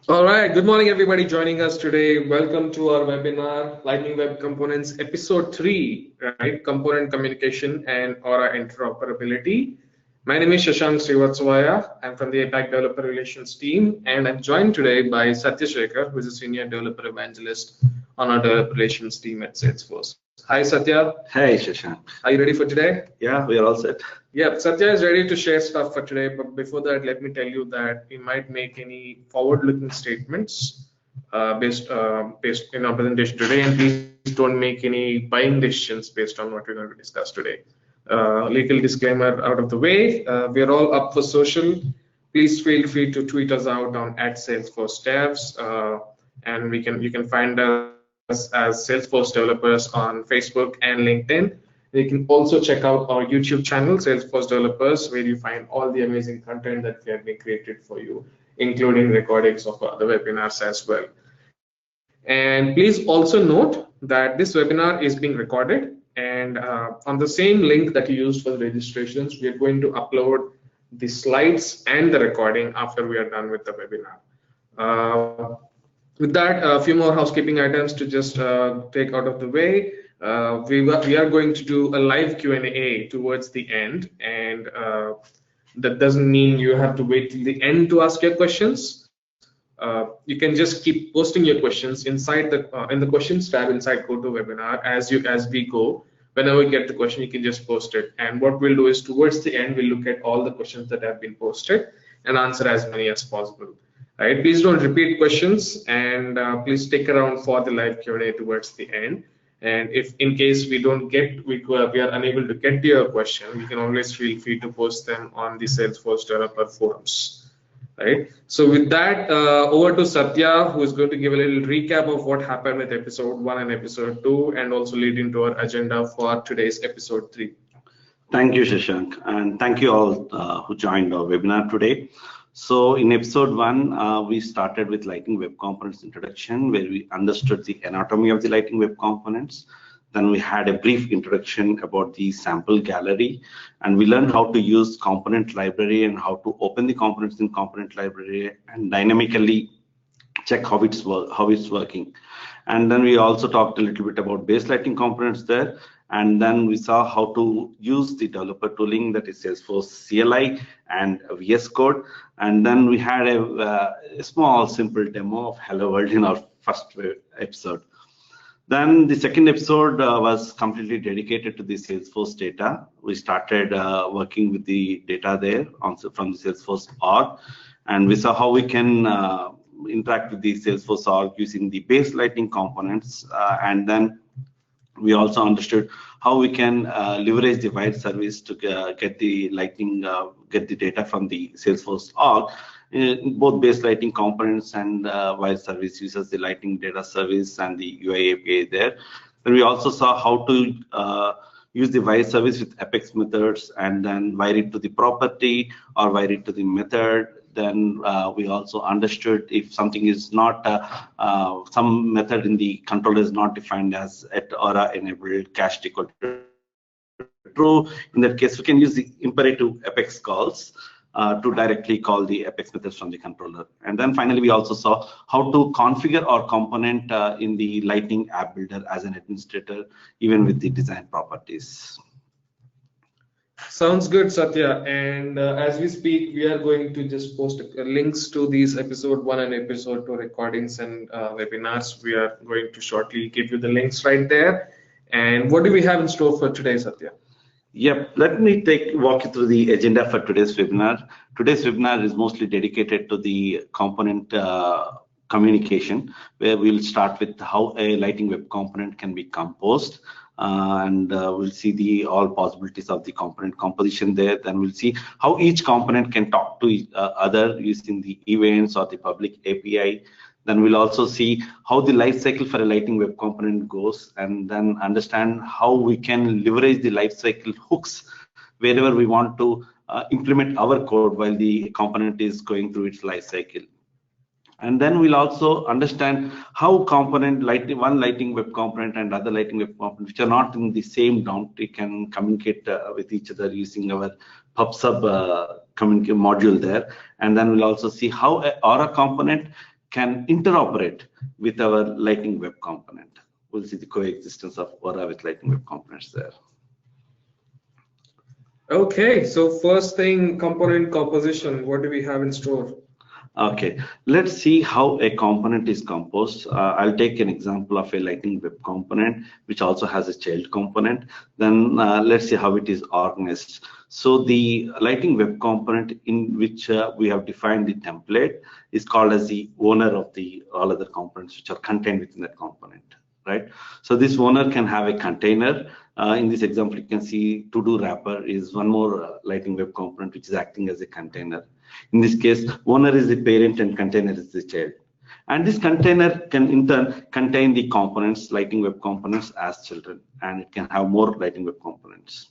All right, good morning, everybody joining us today. Welcome to our webinar, Lightning Web Components, Episode 3, right? Component Communication and Aura Interoperability. My name is Shashank Srivatsavaya. I'm from the APAC Developer Relations team, and I'm joined today by Satya Shekhar, who is a Senior Developer Evangelist on our Developer Relations team at Salesforce. Hi, Satya. Hey, Shashank. Are you ready for today? Yeah, we are all set. Yeah, Satya is ready to share stuff for today, but before that, let me tell you that we might make any forward-looking statements based in our presentation today, and please don't make any buying decisions based on what we're going to discuss today. Legal disclaimer out of the way. We are all up for social. Please feel free to tweet us out on @Salesforce Devs, and you can find us as Salesforce developers on Facebook and LinkedIn. You can also check out our YouTube channel, Salesforce Developers, where you find all the amazing content that we have been created for you, including recordings of other webinars as well. And please also note that this webinar is being recorded, and on the same link that you used for the registrations, we are going to upload the slides and the recording after we are done with the webinar. With that, a few more housekeeping items to just take out of the way. We are going to do a live Q&A towards the end, and that doesn't mean you have to wait till the end to ask your questions. You can just keep posting your questions inside in the questions tab inside GoToWebinar as we go. Whenever you get the question, you can just post it. And what we'll do is towards the end, we'll look at all the questions that have been posted and answer as many as possible. Right? Please don't repeat questions, and please stick around for the live Q&A towards the end. And if in case we are unable to get to your question, you can always feel free to post them on the Salesforce developer forums. Right. So with that, over to Satya, who is going to give a little recap of what happened with episode 1 and episode 2, and also lead into our agenda for today's episode 3. Thank you, Shashank, and thank you all who joined our webinar today. So in episode 1, we started with Lightning Web Components introduction, where we understood the anatomy of the Lightning Web Components. Then we had a brief introduction about the sample gallery, and we learned how to use component library and how to open the components in component library and dynamically check how it's working. And then we also talked a little bit about base Lightning components there. And then we saw how to use the developer tooling, that is Salesforce CLI and VS Code. And then we had a small, simple demo of Hello World in our first episode. Then the second episode was completely dedicated to the Salesforce data. We started working with the data there from the Salesforce org, and we saw how we can interact with the Salesforce org using the base Lightning components, and then we also understood how we can leverage the wire service to get the Lightning, get the data from the Salesforce org. Both base Lightning components and wire service uses the Lightning data service and the UI API there. Then we also saw how to use the wire service with Apex methods and then wire it to the property or wire it to the method. Then we also understood if something is not, some method in the controller is not defined as at Aura enabled cached equal to true. In that case, we can use the imperative Apex calls to directly call the Apex methods from the controller. And then finally, we also saw how to configure our component in the Lightning app builder as an administrator, even with the design properties. Sounds good, Satya. And as we speak, we are going to just post links to these episode 1 and episode 2 recordings and webinars. We are going to shortly give you the links right there. And what do we have in store for today, Satya? Yep, let me walk you through the agenda for today's webinar. Today's webinar is mostly dedicated to the component communication, where we'll start with how a Lightning Web component can be composed. And we'll see all possibilities of the component composition there. Then we'll see how each component can talk to each other using the events or the public API. Then we'll also see how the lifecycle for a Lightning Web component goes, and then understand how we can leverage the lifecycle hooks wherever we want to implement our code while the component is going through its lifecycle. And then we'll also understand how one Lightning Web component and other Lightning Web components, which are not in the same boundary, can communicate with each other using our PubSub communicate module there. And then we'll also see how an Aura component can interoperate with our Lightning Web Component. We'll see the coexistence of Aura with Lightning Web Components there. Okay, so first thing, component composition. What do we have in store? Okay, let's see how a component is composed. I'll take an example of a Lightning Web Component, which also has a child component. Then let's see how it is organized. So the Lightning Web Component in which we have defined the template is called as the owner of the all other components which are contained within that component, right? So this owner can have a container. In this example, you can see to-do wrapper is one more Lightning Web Component which is acting as a container. In this case, owner is the parent and container is the child. And this container can in turn contain the components, Lightning Web Components as children, and it can have more Lightning Web Components.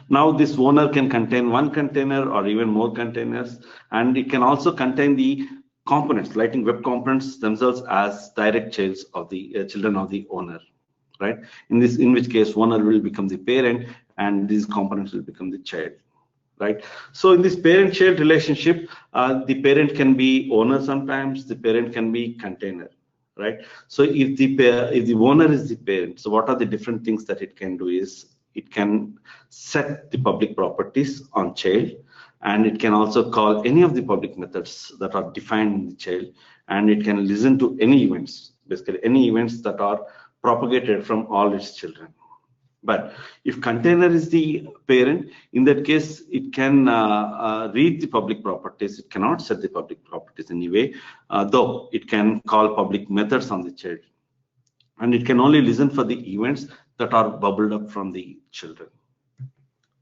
Now this owner can contain one container or even more containers, and it can also contain the components, Lightning Web Components themselves as direct childs of the children of the owner, right? In which case owner will become the parent and these components will become the child. Right. So in this parent-child relationship, the parent can be owner sometimes, the parent can be container, right? So if the owner is the parent, so what are the different things that it can do is it can set the public properties on child, and it can also call any of the public methods that are defined in the child, and it can listen to any events, basically any events that are propagated from all its children. But if container is the parent, in that case, it can read the public properties. It cannot set the public properties anyway, though it can call public methods on the child. And it can only listen for the events that are bubbled up from the children.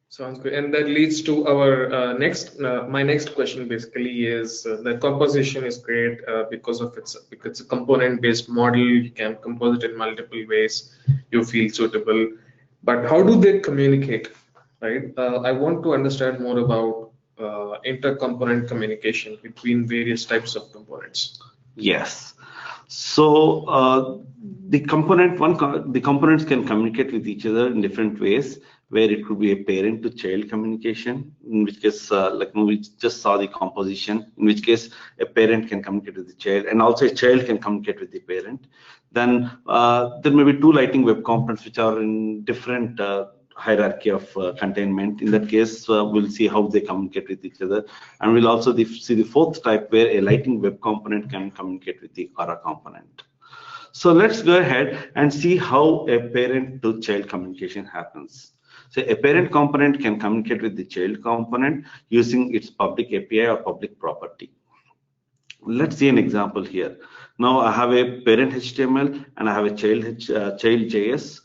Sounds good. And that leads to our my next question basically is the composition is great because it's a component-based model. You can compose it in multiple ways you feel suitable. But how do they communicate, right? I want to understand more about inter-component communication between various types of components. Yes. So the components can communicate with each other in different ways, where it could be a parent to child communication, in which case, like we just saw the composition, in which case a parent can communicate with the child, and also a child can communicate with the parent. Then there may be two Lightning Web Components which are in different hierarchy of containment. In that case, we'll see how they communicate with each other, and we'll also see the fourth type where a Lightning Web Component can communicate with the Aura component. So let's go ahead and see how a parent to child communication happens. So a parent component can communicate with the child component using its public API or public property. Let's see an example here. Now I have a parent HTML and I have a child JS.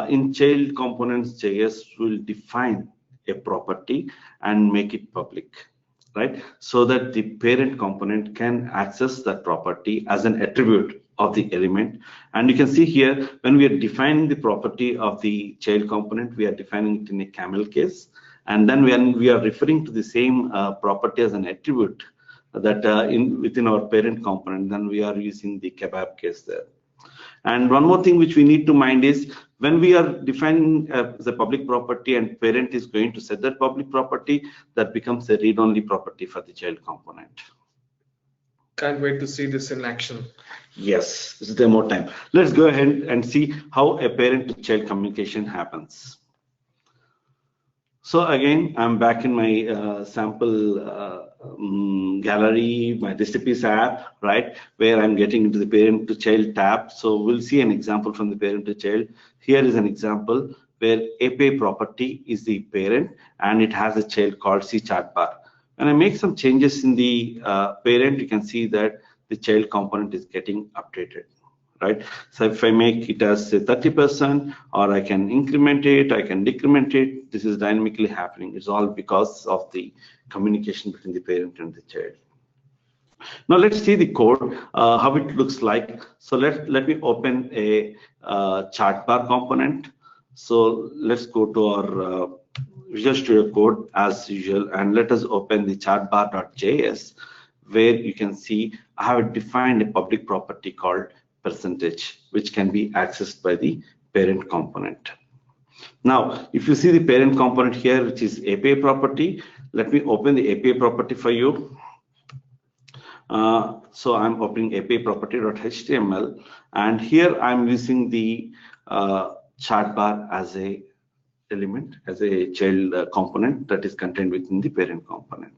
In child components JS will define a property and make it public, right? So that the parent component can access that property as an attribute of the element. And you can see here, when we are defining the property of the child component, we are defining it in a camel case. And then when we are referring to the same property as an attribute that within our parent component, then we are using the kebab case there. And one more thing which we need to mind is when we are defining the public property and parent is going to set that public property, that becomes a read-only property for the child component. Can't wait to see this in action. Yes, this is demo time. Let's go ahead and see how a parent to child communication happens. So again, I'm back in my sample gallery, my recipes app, right, where I'm getting into the parent to child tab. So we'll see an example from the parent to child. Here is an example where API property is the parent and it has a child called C chat bar. When I make some changes in the parent, you can see that the child component is getting updated, right? So if I make it as 30%, or I can increment it, I can decrement it, this is dynamically happening. It's all because of the communication between the parent and the child. Now let's see the code, how it looks like. So let me open a chart bar component. So let's go to our Visual Studio Code as usual, and let us open the chartbar.js, where you can see I have defined a public property called percentage, which can be accessed by the parent component. Now, if you see the parent component here, which is API property, let me open the API property for you. So I'm opening API property.html, and here I'm using the chart bar as a element, as a child component that is contained within the parent component.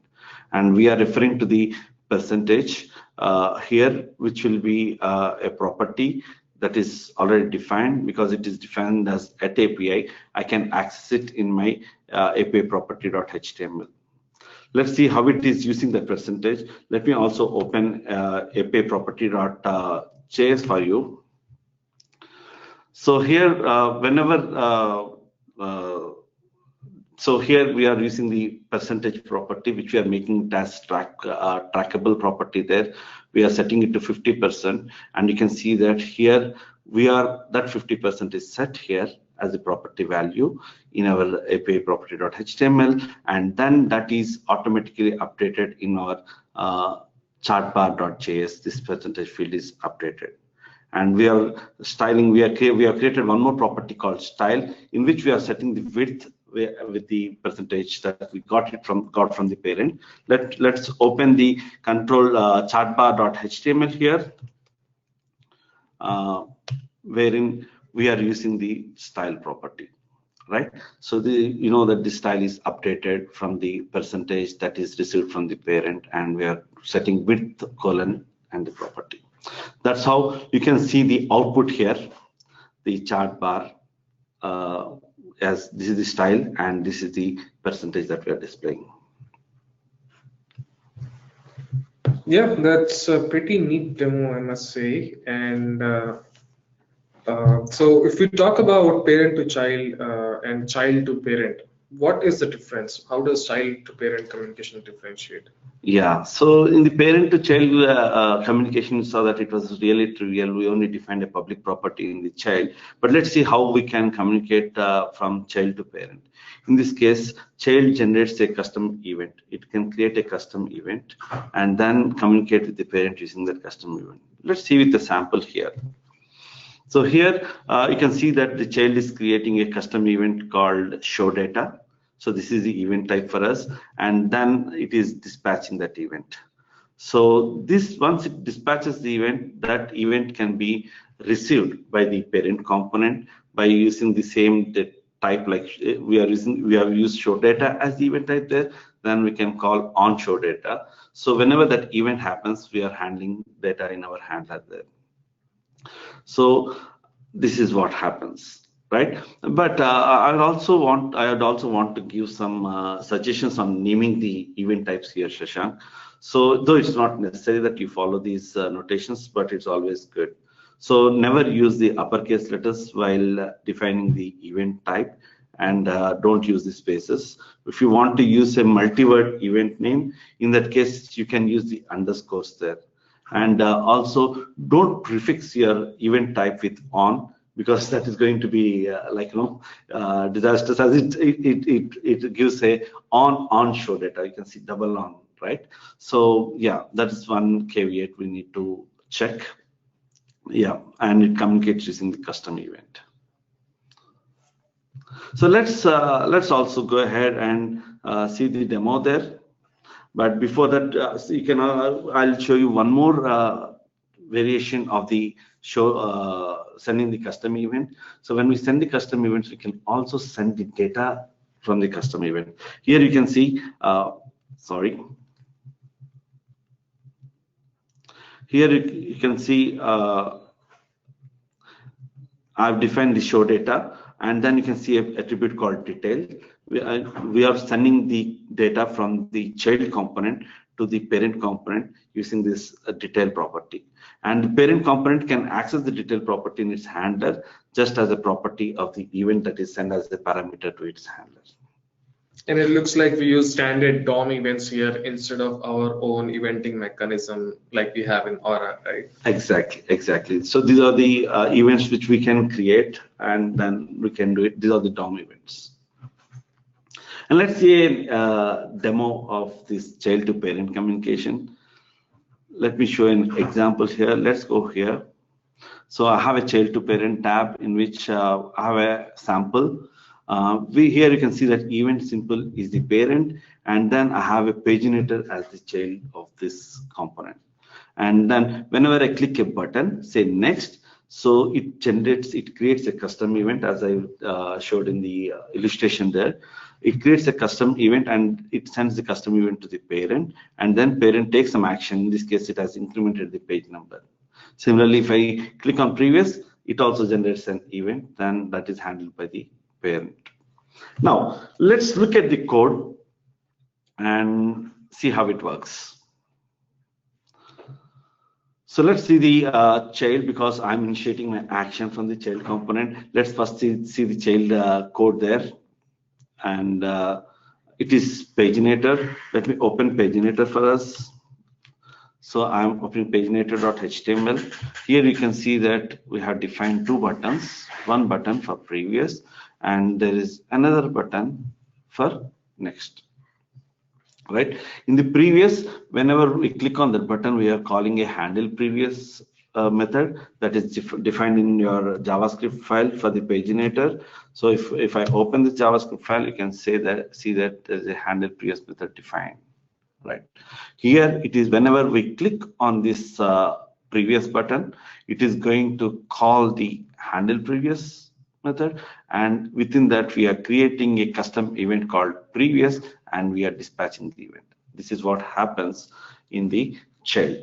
And we are referring to the percentage here, which will be a property that is already defined. Because it is defined as at API, I can access it in my API property.html. Let's see how it is using that percentage. Let me also open API property.js for you. So here, so here we are using the percentage property, which we are making it as trackable property there. We are setting it to 50%, and you can see that here that 50% is set here as a property value in our API property.html, and then that is automatically updated in our chartbar.js. This percentage field is updated. And we are styling, we have created one more property called style, in which we are setting the width with the percentage that we got from the parent. Let's open the control chartbar.html here, wherein we are using the style property, right? So you know that the style is updated from the percentage that is received from the parent, and we are setting width colon and the property. That's how you can see the output here, the chart bar, as this is the style and this is the percentage that we are displaying. Yeah, that's a pretty neat demo, I must say. And so if we talk about parent to child and child to parent, what is the difference? How does child to parent communication differentiate? Yeah, so in the parent to child communication, you saw that it was really trivial. We only defined a public property in the child, but let's see how we can communicate from child to parent. In this case, child generates a custom event. It can create a custom event and then communicate with the parent using that custom event. Let's see with the sample here. So here you can see that the child is creating a custom event called show data. So this is the event type for us, and then it is dispatching that event. So this, once it dispatches the event, that event can be received by the parent component by using the same type, like we have used show data as the event type there. Then we can call on show data. So whenever that event happens, we are handling data in our handler there. So this is what happens. Right, but I would also want to give some suggestions on naming the event types here, Shashank. So though it's not necessary that you follow these notations, but it's always good. So never use the uppercase letters while defining the event type, and don't use the spaces. If you want to use a multi-word event name, in that case you can use the underscores there. And also don't prefix your event type with on, because that is going to be disastrous, as it gives a on show data. You can see double on, right? So yeah, that is one caveat we need to check. Yeah, and it communicates using the custom event. So let's also go ahead and see the demo there. But before that, so you can I'll show you one more variation of the show sending the custom event. So when we send the custom events, we can also send the data from the custom event. Here you can see, here you can see I've defined the show data, and then you can see an attribute called detail. We are sending the data from the child component to the parent component using this detail property. And the parent component can access the detail property in its handler just as a property of the event that is sent as a parameter to its handler. And it looks like we use standard DOM events here instead of our own eventing mechanism like we have in Aura, right? Exactly. So these are the events which we can create, and then we can do it. These are the DOM events. And let's see a demo of this child to parent communication. Let me show an example here. Let's go here. So I have a child to parent tab in which I have a sample. Here you can see that event simple is the parent, and then I have a paginator as the child of this component. And then whenever I click a button, say next, so it creates a custom event, as I showed in the illustration there. It creates a custom event and it sends the custom event to the parent, and then parent takes some action. In this case, it has incremented the page number. Similarly, if I click on previous, it also generates an event, then that is handled by the parent. Now, let's look at the code and see how it works. So let's see the child, because I'm initiating my action from the child component. Let's first see the child code there. And it is paginator. Let me open paginator for us. So I'm opening paginator.html. Here you can see that we have defined two buttons, one button for previous, and there is another button for next. Right? In the previous, whenever we click on that button, we are calling a handle previous method that is defined in your JavaScript file for the paginator. So if I open this JavaScript file, you can see that there's a handle previous method defined. Right? Here it is whenever we click on this previous button, it is going to call the handle previous method, and within that we are creating a custom event called previous, and we are dispatching the event. This is what happens in the child.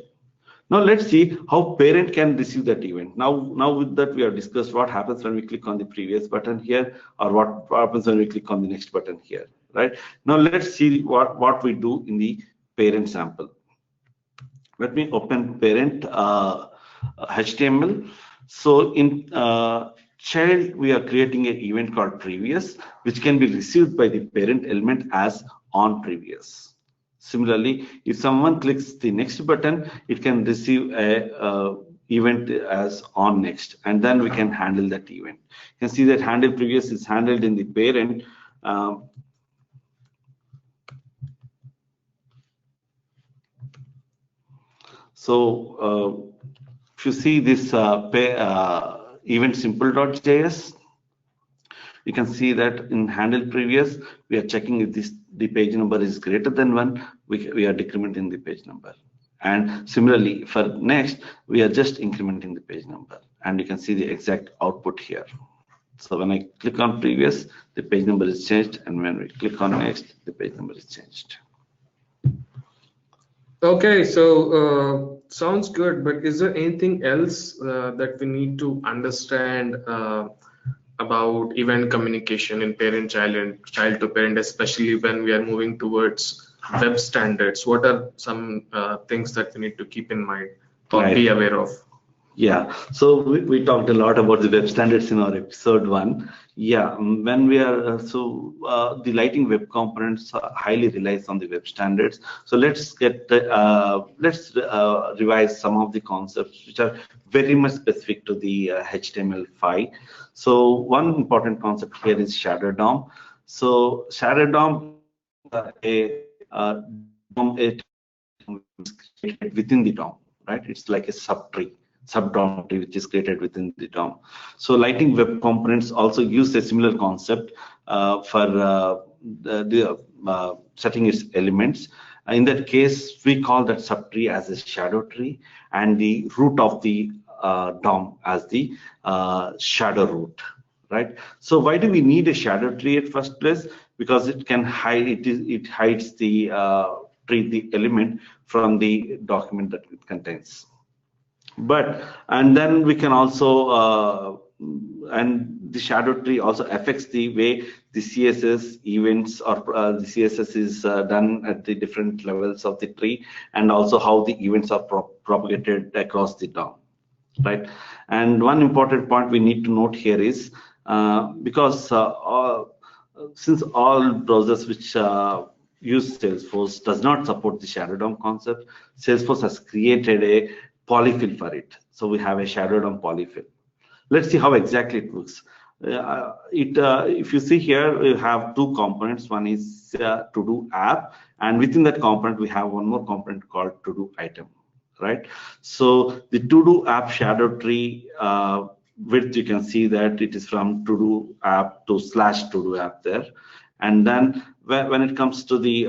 Now let's see how parent can receive that event. Now with that, we have discussed what happens when we click on the previous button here, or what happens when we click on the next button here. Right? Now let's see what we do in the parent sample. Let me open parent HTML. So in child, we are creating an event called previous, which can be received by the parent element as on previous. Similarly, if someone clicks the next button, it can receive a event as on next, and then we can handle that event. You can see that handle previous is handled in the parent. So if you see this event simple.js, you can see that in handle previous, we are checking if the page number is greater than 1, we are decrementing the page number. And similarly, for next, we are just incrementing the page number. And you can see the exact output here. So when I click on previous, the page number is changed, and when we click on next, the page number is changed. Okay, so sounds good, but is there anything else that we need to understand about event communication in parent-child and child-to-parent, especially when we are moving towards web standards? What are some things that we need to keep in mind or be aware of? Yeah, so we talked a lot about the web standards in our episode 1. Yeah, when we are the lighting web components highly relies on the web standards. So let's revise some of the concepts which are very much specific to the HTML5. So one important concept here is shadow DOM. So shadow DOM within the DOM, right? It's like a sub-DOM tree which is created within the DOM. So lighting web components also use a similar concept for setting its elements. In that case, we call that subtree as a shadow tree, and the root of the DOM as the shadow root, right? So why do we need a shadow tree at first place? Because it can hide, it hides the the element from the document that it contains. And then we can also and the shadow tree also affects the way the CSS events or the CSS is done at the different levels of the tree, and also how the events are propagated across the DOM, right? And one important point we need to note here is because since all browsers which use Salesforce does not support the shadow DOM concept, Salesforce has created a polyfill for it. So we have a shadow DOM polyfill. Let's see how exactly it works. If you see here, we have two components. One is to-do app, and within that component, we have one more component called to-do item, right? So the to-do app shadow tree width, you can see that it is from to-do app to /to-do app there. And then when it comes to the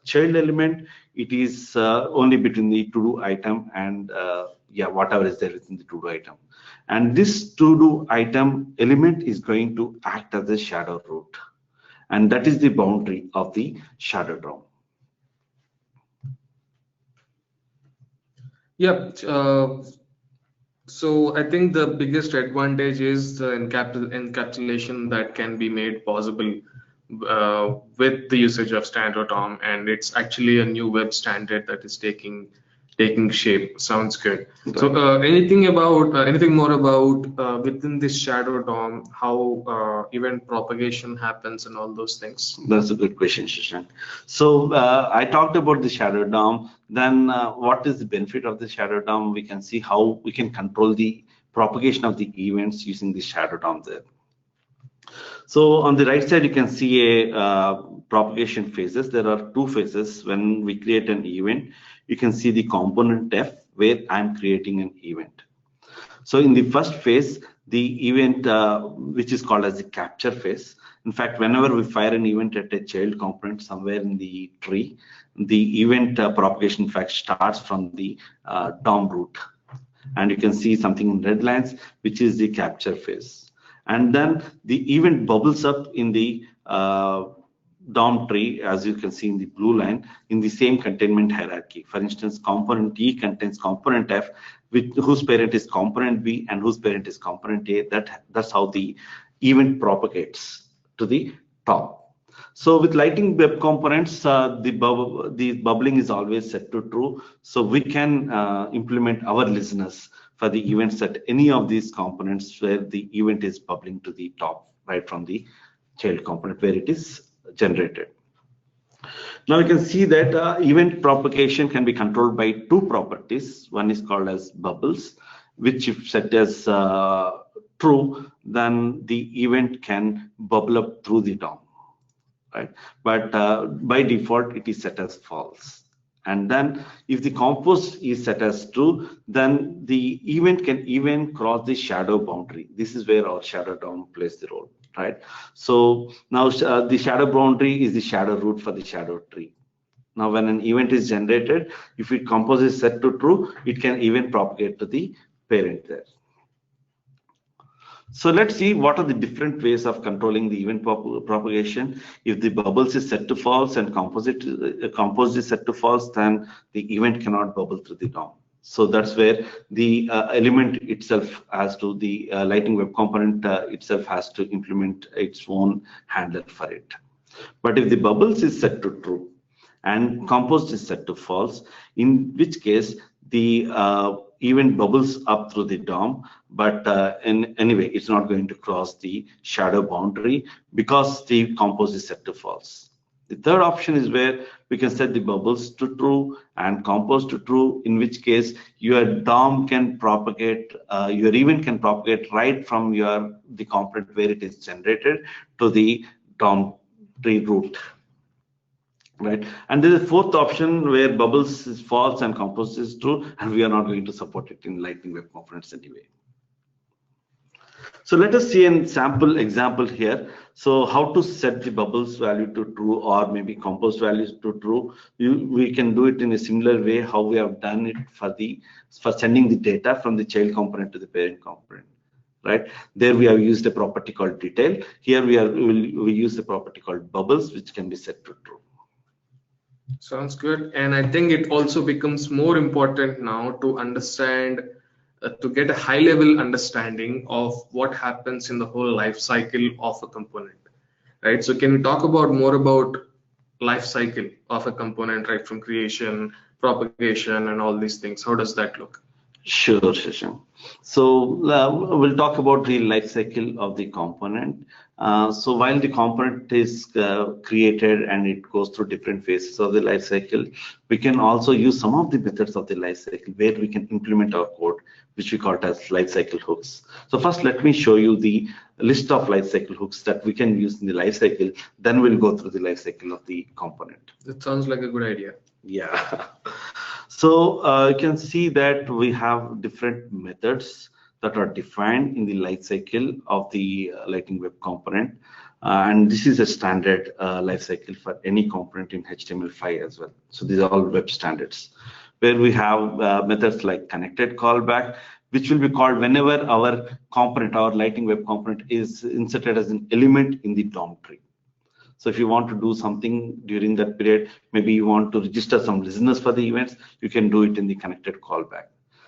child element, it is only between the to-do item and yeah, whatever is there within the to-do item. And this to-do item element is going to act as a shadow root. And that is the boundary of the shadow DOM. Yeah. So I think the biggest advantage is the encapsulation that can be made possible with the usage of standard DOM, and it's actually a new web standard that is taking shape. Sounds good. Right. So anything more about within this shadow DOM, how event propagation happens and all those things? That's a good question, Shashank. So I talked about the shadow DOM. Then what is the benefit of the shadow DOM? We can see how we can control the propagation of the events using the shadow DOM there. So on the right side, you can see a propagation phases. There are two phases. When we create an event, you can see the component F where I'm creating an event. So in the first phase, the event which is called as the capture phase. In fact, whenever we fire an event at a child component somewhere in the tree, the event propagation in fact starts from the DOM root. And you can see something in red lines, which is the capture phase. And then the event bubbles up in the DOM tree, as you can see in the blue line, in the same containment hierarchy. For instance, component E contains component F, whose parent is component B and whose parent is component A. That's how the event propagates to the top. So with Lightning Web Components, the bubbling is always set to true. So we can implement our listeners for the events at any of these components where the event is bubbling to the top, right from the child component where it is generated. Now you can see that event propagation can be controlled by two properties. One is called as bubbles, which if set as true, then the event can bubble up through the DOM, right? But by default, it is set as false. And then if the compose is set as true, then the event can even cross the shadow boundary. This is where our shadow DOM plays the role, right? So now the shadow boundary is the shadow root for the shadow tree. Now when an event is generated, if it compose is set to true, it can even propagate to the parent there. So let's see what are the different ways of controlling the event propagation. If the bubbles is set to false and compose is set to false, then the event cannot bubble through the DOM. So that's where the element itself has to, the Lightning Web Component itself has to implement its own handler for it. But if the bubbles is set to true and compose is set to false, in which case the event bubbles up through the DOM, but anyway, it's not going to cross the shadow boundary because the compose is set to false. The third option is where we can set the bubbles to true and compose to true, in which case your DOM can propagate, your event can propagate right from the component where it is generated to the DOM tree root. Right, and there's a fourth option where bubbles is false and compose is true, and we are not going to support it in Lightning Web Components anyway. So let us see a sample example here. So how to set the bubbles value to true or maybe compose values to true. We can do it in a similar way how we have done it for sending the data from the child component to the parent component. Right, there we have used a property called detail. Here we use the property called bubbles, which can be set to true. Sounds good. And I think it also becomes more important now to understand, to get a high level understanding of what happens in the whole life cycle of a component, right? So can we talk more about life cycle of a component, right? From creation, propagation, and all these things. How does that look? Sure, Shashank. So we'll talk about the life cycle of the component. So while the component is created and it goes through different phases of the life cycle, we can also use some of the methods of the life cycle where we can implement our code, which we call it as life cycle hooks. So first, let me show you the list of life cycle hooks that we can use in the life cycle. Then we'll go through the life cycle of the component. That sounds like a good idea. Yeah. So you can see that we have different methods that are defined in the life cycle of the Lightning Web Component. And this is a standard lifecycle for any component in HTML5 as well. So these are all web standards, where we have methods like connected callback, which will be called whenever our component, our Lightning Web component, is inserted as an element in the DOM tree. So if you want to do something during that period, maybe you want to register some listeners for the events, you can do it in the connected callback.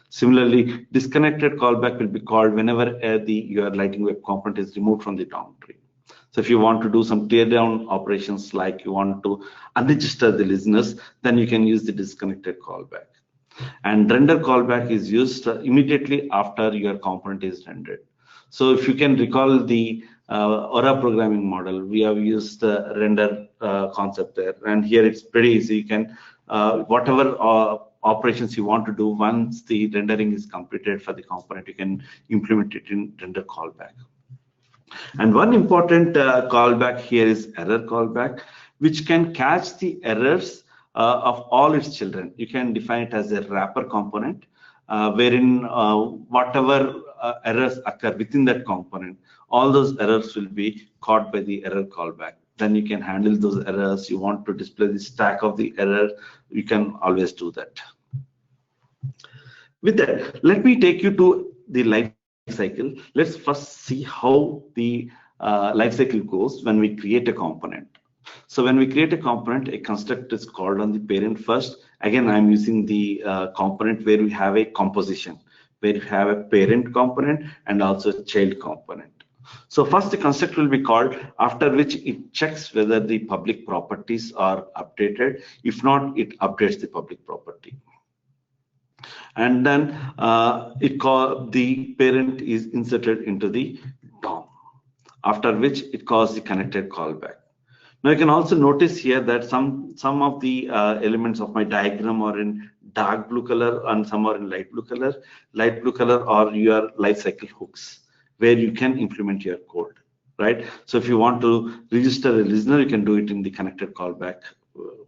Similarly, disconnected callback will be called whenever your Lightning Web component is removed from the DOM tree. So if you want to do some teardown operations, like you want to unregister the listeners, then you can use the disconnected callback. And render callback is used immediately after your component is rendered. So if you can recall the Aura programming model, we have used the render concept there, and here it's pretty easy. You can whatever operations you want to do, once the rendering is completed for the component, you can implement it in render callback. And one important callback here is error callback, which can catch the errors of all its children. You can define it as a wrapper component, wherein whatever errors occur within that component, all those errors will be caught by the error callback. Then you can handle those errors. You want to display the stack of the error, you can always do that. With that, let me take you to the life cycle. Let's first see how the life cycle goes when we create a component. So when we create a component, a construct is called on the parent first. Again, I'm using the component where we have a composition, where you have a parent component and also a child component. So first the construct will be called, after which it checks whether the public properties are updated. If not, it updates the public property. And then the parent is inserted into the DOM, after which it calls the connected callback. Now you can also notice here that some of the elements of my diagram are in dark blue color and some are in light blue color. Light blue color are your lifecycle hooks, where you can implement your code, right? So if you want to register a listener, you can do it in the connected callback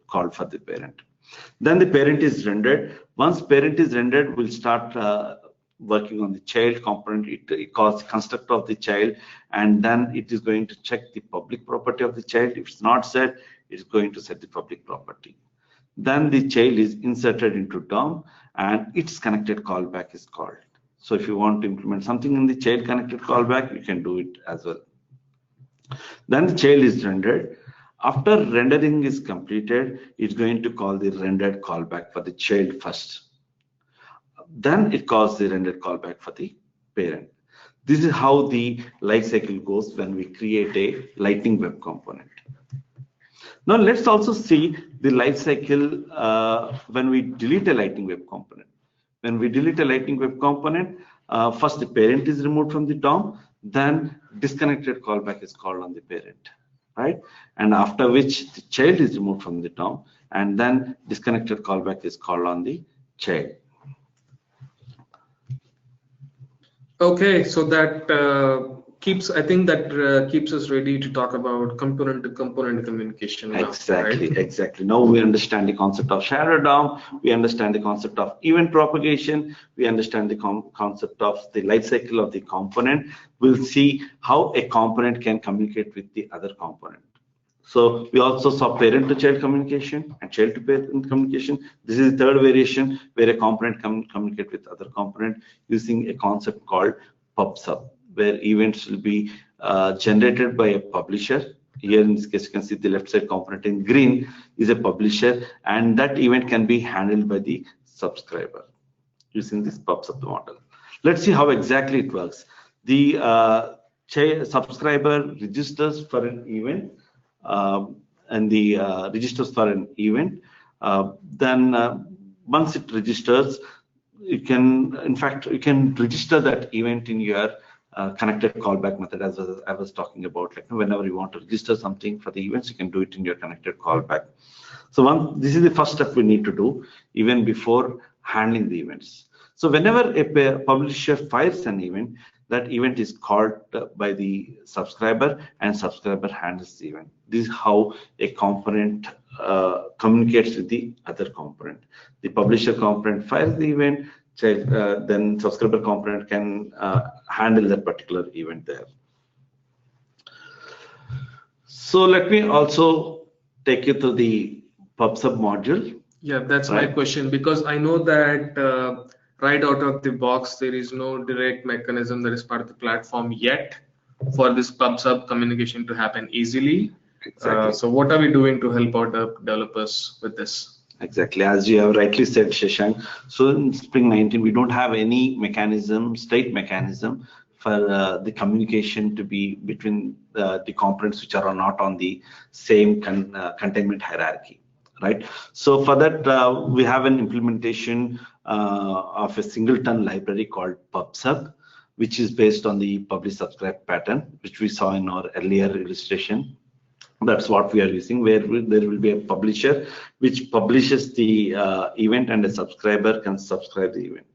called for the parent. Then the parent is rendered. Once parent is rendered, we'll start working on the child component. It calls the constructor of the child, and then it is going to check the public property of the child. If it's not set, it's going to set the public property. Then the child is inserted into DOM, and its connected callback is called. So if you want to implement something in the child connected callback, you can do it as well. Then the child is rendered. After rendering is completed, it's going to call the rendered callback for the child first. Then it calls the rendered callback for the parent. This is how the life cycle goes when we create a Lightning Web component. Now let's also see the life cycle when we delete a Lightning Web component. When we delete a Lightning Web component, first the parent is removed from the DOM, then disconnected callback is called on the parent, right? And after which the child is removed from the DOM, and then disconnected callback is called on the child. Okay, so that keeps us ready to talk about component to component communication. Exactly, right? exactly. Now we understand the concept of shadow DOM, we understand the concept of event propagation, we understand the concept of the life cycle of the component. We'll see how a component can communicate with the other component. So we also saw parent to child communication and child to parent communication. This is the third variation, where a component can communicate with other component using a concept called pub/sub, where events will be generated by a publisher. Here in this case, you can see the left side component in green is a publisher, and that event can be handled by the subscriber using this pub/sub model. Let's see how exactly it works. The subscriber registers for an event, and the registers for an event. Then once it registers, you can register that event in your connected callback method, as I was talking about. Like whenever you want to register something for the events, you can do it in your connected callback. So this is the first step we need to do even before handling the events. So whenever a publisher fires an event, that event is called by the subscriber, and subscriber handles the event. This is how a component communicates with the other component. The publisher component fires the event, then subscriber component can handle that particular event there. So let me also take you to the PubSub module. Yeah, that's my Right. question, because I know that right out of the box, there is no direct mechanism that is part of the platform yet for this PubSub communication to happen easily. Exactly. So what are we doing to help out the developers with this? Exactly, as you have rightly said, Shashank. So in Spring 19, we don't have any mechanism, state mechanism for the communication to be between the components which are not on the same containment hierarchy, right? So for that, we have an implementation of a singleton library called PubSub, which is based on the publish subscribe pattern, which we saw in our earlier illustration. That's what we are using, where there will be a publisher which publishes the event, and a subscriber can subscribe the event.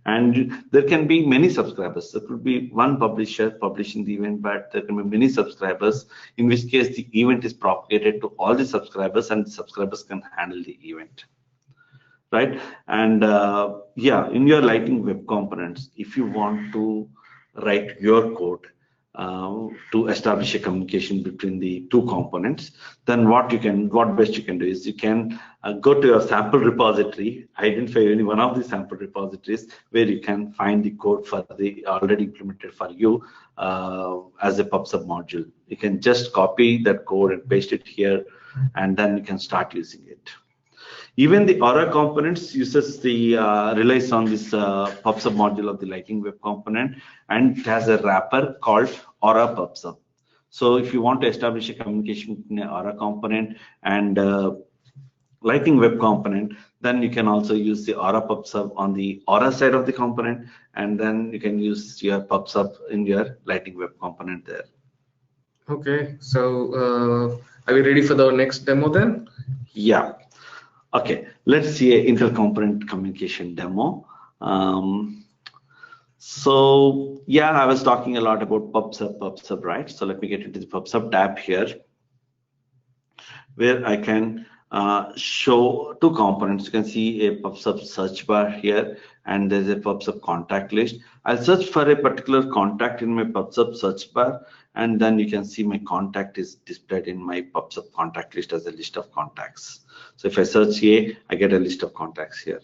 And there can be many subscribers. There could be one publisher publishing the event, but there can be many subscribers, in which case the event is propagated to all the subscribers, and the subscribers can handle the event, right? And yeah, in your Lightning Web Components, if you want to write your code to establish a communication between the two components, then what best you can do is you can go to your sample repository, identify any one of the sample repositories where you can find the code for the already implemented for you as a PubSub module. You can just copy that code and paste it here, and then you can start using it. Even the Aura components uses the relies on this PubSub module of the Lightning Web Component, and it has a wrapper called Aura PubSub. So if you want to establish a communication between an Aura component and Lightning Web Component, then you can also use the Aura PubSub on the Aura side of the component, and then you can use your PubSub in your Lightning Web Component there. Okay, so are we ready for the next demo then? Yeah. Okay, let's see an intercomponent communication demo. So yeah, I was talking a lot about PubSub, right? So let me get into the PubSub tab here, where I can show two components. You can see a PubSub search bar here, and there's a PubSub contact list. I'll search for a particular contact in my PubSub search bar, and then you can see my contact is displayed in my PubSub contact list as a list of contacts. So if I search A, I get a list of contacts here,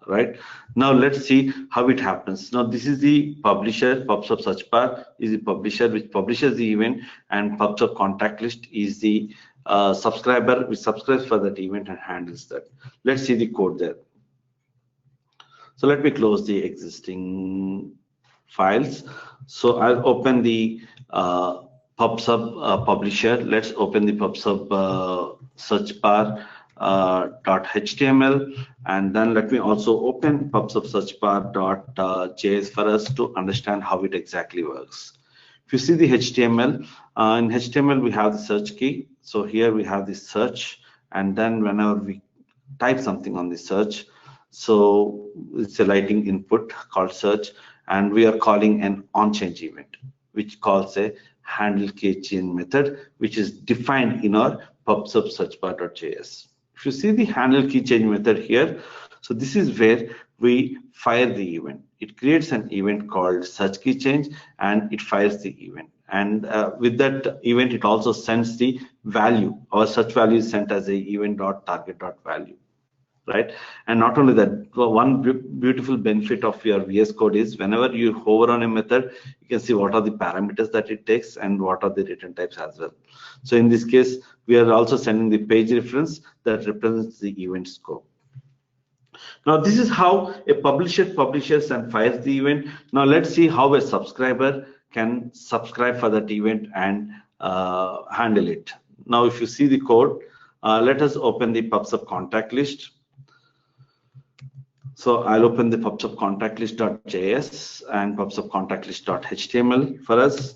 right? Now let's see how it happens. Now this is the publisher. PubSub search bar is the publisher which publishes the event, and PubSub contact list is the subscriber which subscribes for that event and handles that. Let's see the code there. So let me close the existing files. So I'll open the PubSub publisher. Let's open the PubSub search bar .html, and then let me also open PubSub search bar .js for us to understand how it exactly works. If you see the HTML, in HTML we have the search key. So here we have the search, and then whenever we type something on the search, so it's a Lightning input called search, and we are calling an onChange event, which calls a handle key change method, which is defined in our PubSub search bar.js. If you see the handle key change method here, so this is where we fire the event. It creates an event called search key change, and it fires the event. And with that event, it also sends the value. Our search value is sent as a event.target.value, right? And not only that, one beautiful benefit of your VS Code is whenever you hover on a method, you can see what are the parameters that it takes and what are the return types as well. So in this case, we are also sending the page reference that represents the event scope. Now this is how a publisher publishes and fires the event. Now let's see how a subscriber can subscribe for that event and handle it. Now if you see the code, let us open the PubSub contact list. So I'll open the PubSub contact list.js and PubSub contact list.html for us.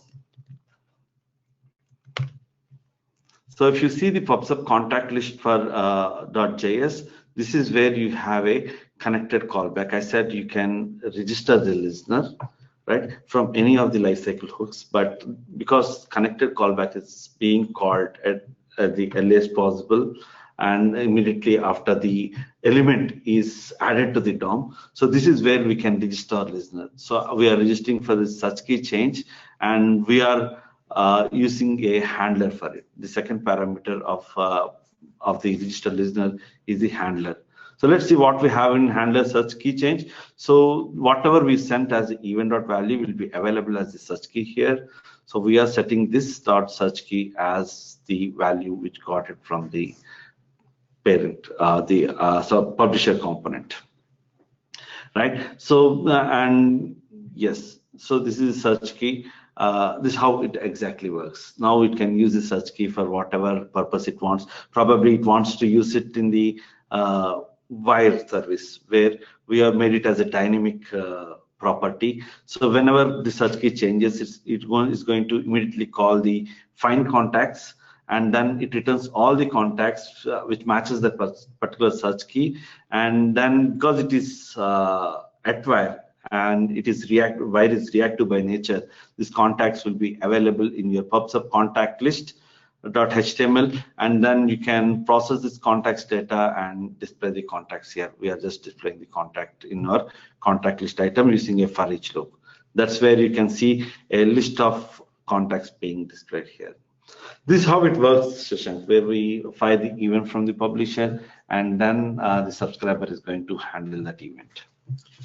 So if you see the PubSub contact list for .js, this is where you have a connected callback. I said you can register the listener, right, from any of the lifecycle hooks, but because connected callback is being called at the earliest possible and immediately after the element is added to the DOM. So this is where we can register our listener. So we are registering for the search key change, and we are using a handler for it. The second parameter of the register listener is the handler. So let's see what we have in handler search key change. So whatever we sent as the event.value will be available as the search key here. So we are setting this dot search key as the value which got it from the parent, so publisher component, right? So and yes, so this is search key. This is how it exactly works. Now it can use the search key for whatever purpose it wants. Probably it wants to use it in the wire service where we have made it as a dynamic property. So whenever the search key changes, it's going to immediately call the find contacts, and then it returns all the contacts which matches that particular search key. And then because it is at wire and it is wire is reactive by nature, these contacts will be available in your PubSub contact list .html, and then you can process this contacts data and display the contacts here. We are just displaying the contact in our contact list item using a for each loop. That's where you can see a list of contacts being displayed here. This is how it works, Shashank, where we fire the event from the publisher, and then the subscriber is going to handle that event.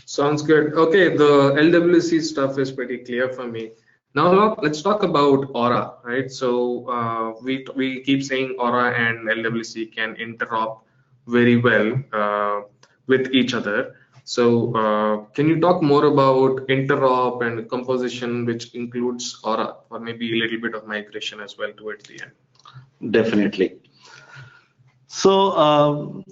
Sounds good. Okay, the LWC stuff is pretty clear for me. Now let's talk about Aura, right? So we keep saying Aura and LWC can interop very well with each other. So can you talk more about interop and composition, which includes Aura, or maybe a little bit of migration as well towards the end? Definitely. So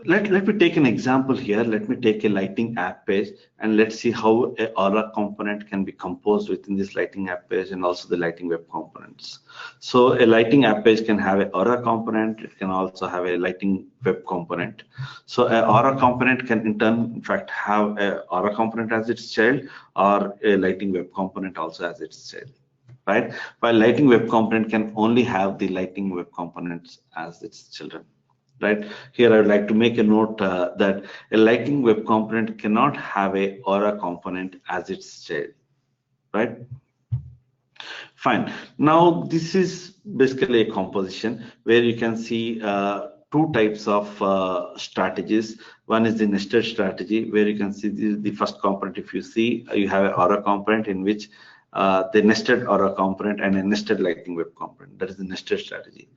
let me take an example here. Let me take a Lighting app page, and let's see how a Aura component can be composed within this Lighting app page and also the Lighting web components. So a Lighting app page can have an Aura component. It can also have a Lighting web component. So an Aura component can in fact have a Aura component as its child, or a Lighting web component also as its child, right? While Lighting web component can only have the Lighting web components as its children. Right here, I would like to make a note that a Lighting web component cannot have a Aura component as its child, right? Fine. Now this is basically a composition where you can see two types of strategies. One is the nested strategy, where you can see the first component. If you see, you have an Aura component in which the nested Aura component and a nested Lighting web component. That is the nested strategy.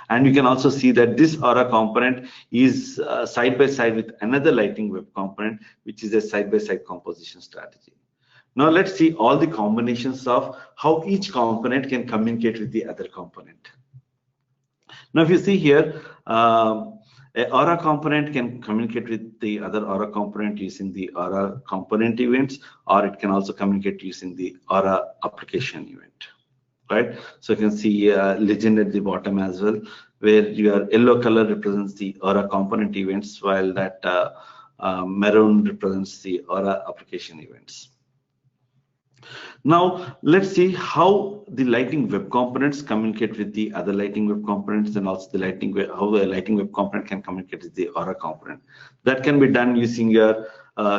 And you can also see that this Aura component is side by side with another Lighting web component, which is a side-by-side composition strategy. Now let's see all the combinations of how each component can communicate with the other component. Now if you see here, a Aura component can communicate with the other Aura component using the Aura component events, or it can also communicate using the Aura application event, right? So you can see legend at the bottom as well, where your yellow color represents the Aura component events, while that maroon represents the Aura application events. Now let's see how the Lighting web components communicate with the other Lighting web components, and also the how a Lighting web component can communicate with the Aura component. That can be done using your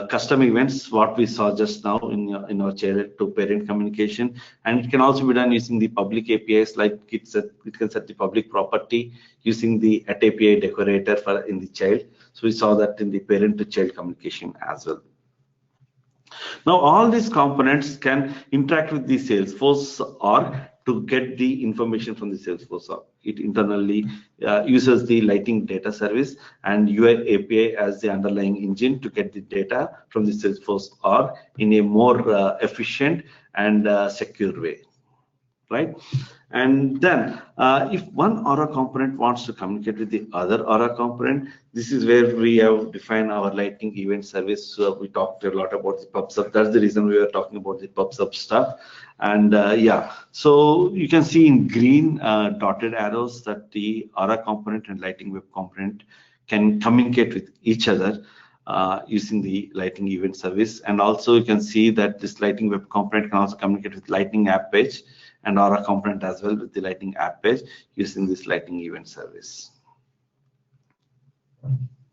custom events, what we saw just now in our child to parent communication, and it can also be done using the public APIs, like it can set the public property using the @API decorator for in the child. So we saw that in the parent to child communication as well. Now all these components can interact with the Salesforce org to get the information from the Salesforce org. It internally uses the Lighting data service and UI API as the underlying engine to get the data from the Salesforce org in a more efficient and secure way, right? And then if one Aura component wants to communicate with the other Aura component, this is where we have defined our Lighting event service. So we talked a lot about the PubSub. That's the reason we were talking about the PubSub stuff. And yeah, so you can see in green dotted arrows that the Aura component and Lighting web component can communicate with each other using the Lighting event service. And also you can see that this Lighting web component can also communicate with Lighting app page and Aura component as well with the Lighting app page using this Lighting event service.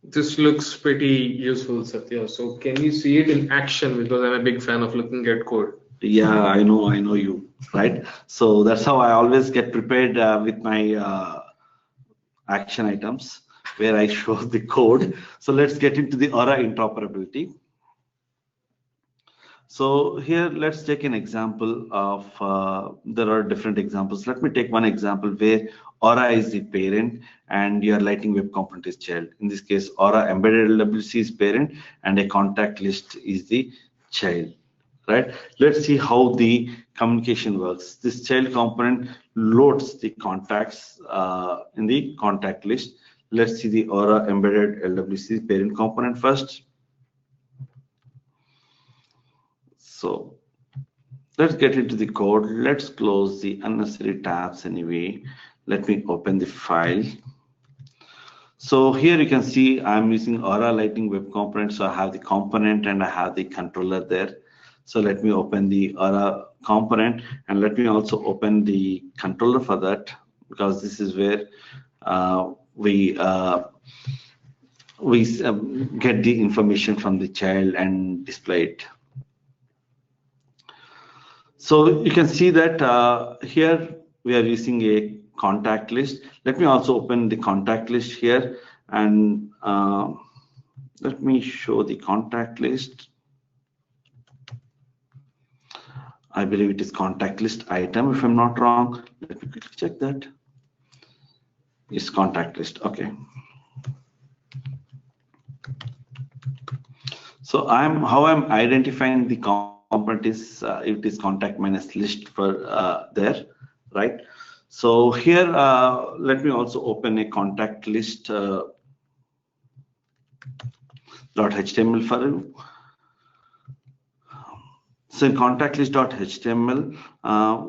This looks pretty useful, Satya. So can you see it in action? Because I'm a big fan of looking at code. Yeah, I know you, right? So that's how I always get prepared with my action items where I show the code. So let's get into the Aura interoperability. So here, let's take an example of, there are different examples. Let me take one example where Aura is the parent and your Lightning Web Component is child. In this case, Aura embedded LWC is parent and a contact list is the child, right? Let's see how the communication works. This child component loads the contacts in the contact list. Let's see the Aura embedded LWC parent component first. So let's get into the code. Let's close the unnecessary tabs anyway. Let me open the file. So here you can see I'm using Aura Lightning Web Component. So I have the component and I have the controller there. So let me open the Aura component and let me also open the controller for that, because this is where we get the information from the child and display it. So you can see that here we are using a contact list. Let me also open the contact list here and let me show the contact list. I believe it is contact list item, if I'm not wrong. Let me quickly check that. It's contact list, okay. So how I'm identifying the component is it is contact minus list for there, right? So here, let me also open a contact list .html for you. So in contact list.html,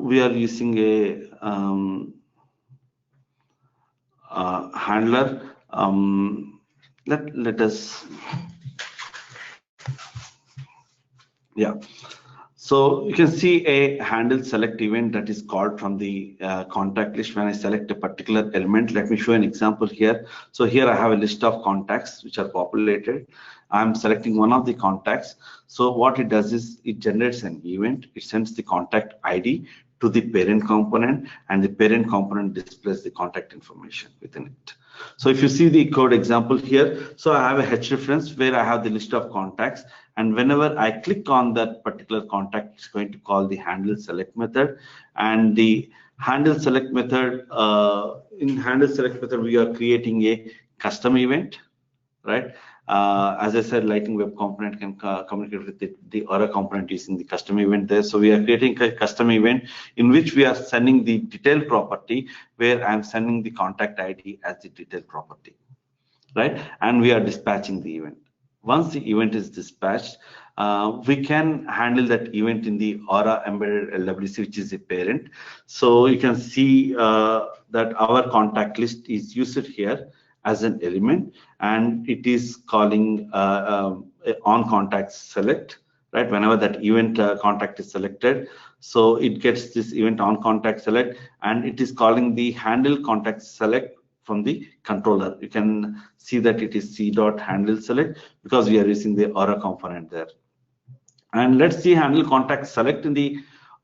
we are using a handler. Let us, yeah. So you can see a handle select event that is called from the contact list when I select a particular element. Let me show an example here. So here I have a list of contacts which are populated. I'm selecting one of the contacts. So what it does is it generates an event. It sends the contact ID to the parent component, and the parent component displays the contact information within it. So if you see the code example here, so I have a H reference where I have the list of contacts, and whenever I click on that particular contact, it's going to call the handle select method. And the handle select method, in handle select method, we are creating a custom event, right? As I said, Lightning Web Component can communicate with the Aura component using the custom event there. So we are creating a custom event in which we are sending the detailed property, where I'm sending the contact ID as the detailed property, right? And we are dispatching the event. Once the event is dispatched, we can handle that event in the Aura embedded LWC, which is a parent. So you can see that our contact list is used here as an element, and it is calling on contact select, right? Whenever that event contact is selected, so it gets this event on contact select, and it is calling the handle contact select from the controller. You can see that it is c.handle select because we are using the Aura component there. And let's see handle contact select in the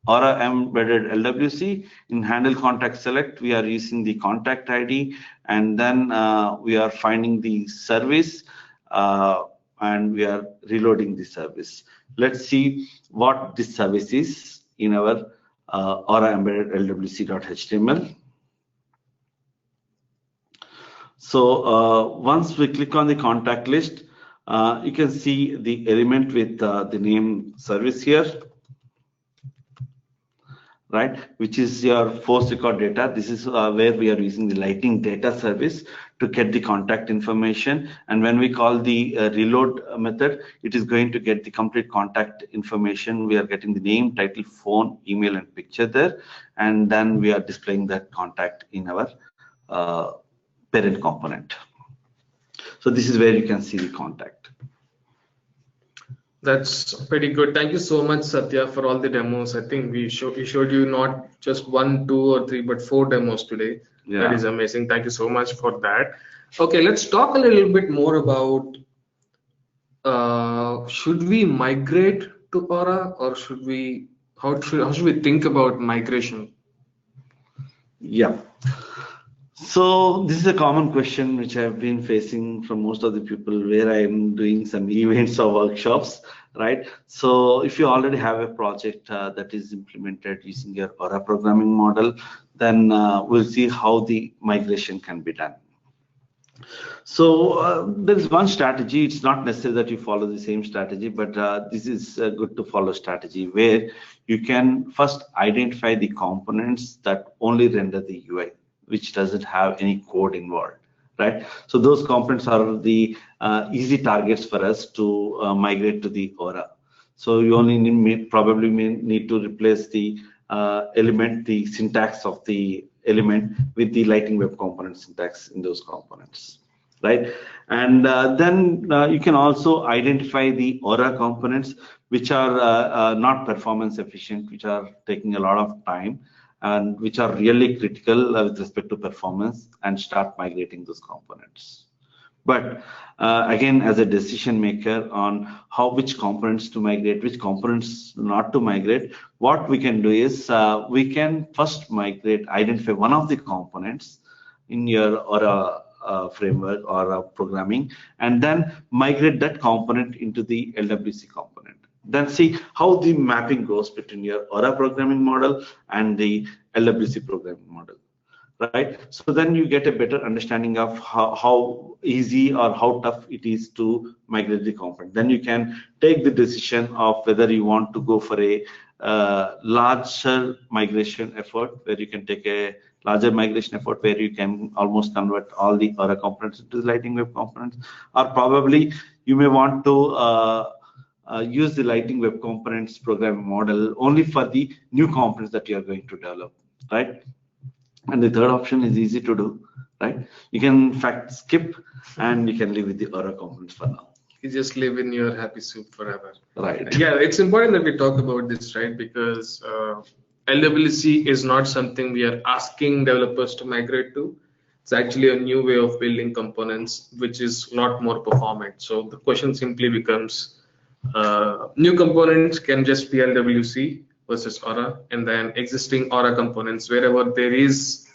Aura embedded LWC. In handle contact select, we are using the contact ID, and then we are finding the service and we are reloading the service. Let's see what this service is in our Aura embedded LWC.html. So once we click on the contact list, you can see the element with the name service here, right, which is your force record data. This is where we are using the Lightning data service to get the contact information. And when we call the reload method, it is going to get the complete contact information. We are getting the name, title, phone, email, and picture there. And then we are displaying that contact in our parent component. So this is where you can see the contact. That's pretty good. Thank you so much, Satya, for all the demos. I think we showed you not just 1, 2, or 3, but 4 demos today. Yeah. That is amazing. Thank you so much for that. Okay, let's talk a little bit more about should we migrate to Aura, or how should we think about migration? Yeah. So this is a common question which I've been facing from most of the people where I'm doing some events or workshops, right? So if you already have a project that is implemented using your Aura programming model, then we'll see how the migration can be done. So there is one strategy. It's not necessary that you follow the same strategy, but this is a good to follow strategy where you can first identify the components that only render the UI, which doesn't have any code involved, right? So those components are the easy targets for us to migrate to the Aura. So you only probably need to replace the element, the syntax of the element with the Lightning Web Component syntax in those components, right? And then you can also identify the Aura components which are not performance efficient, which are taking a lot of time and which are really critical with respect to performance, and start migrating those components. But again, as a decision maker on which components to migrate, which components not to migrate, what we can do is we can first identify one of the components in your Aura framework or programming, and then migrate that component into the LWC component. Then see how the mapping goes between your Aura programming model and the LWC programming model, right? So then you get a better understanding of how easy or how tough it is to migrate the component. Then you can take the decision of whether you want to go for a larger migration effort, where you can take a larger migration effort where you can almost convert all the Aura components into the Lightning Web components, or probably you may want to use the Lightning Web Components programming model only for the new components that you are going to develop, right? And the third option is easy to do, right? You can in fact skip and you can live with the Aura components for now. You just live in your happy soup forever. Right. Yeah, it's important that we talk about this, right? Because LWC is not something we are asking developers to migrate to. It's actually a new way of building components, which is a lot more performant. So the question simply becomes, new components can just be LWC versus Aura, and then existing Aura components, wherever there is,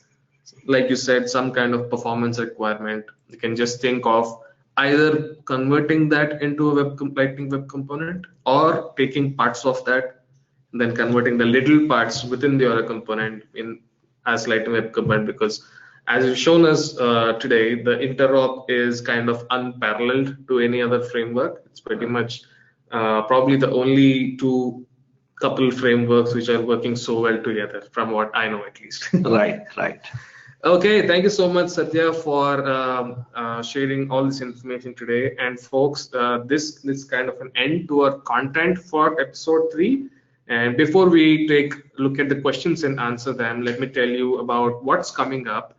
like you said, some kind of performance requirement, you can just think of either converting that into a Lightning Web Component, or taking parts of that and then converting the little parts within the Aura component in as Lightning Web Component. Because as you've shown us today, the interop is kind of unparalleled to any other framework. It's pretty much probably the only two couple frameworks which are working so well together, from what I know at least. Right. Okay, thank you so much, Satya, for sharing all this information today. And folks, this is kind of an end to our content for episode 3. And before we take a look at the questions and answer them, let me tell you about what's coming up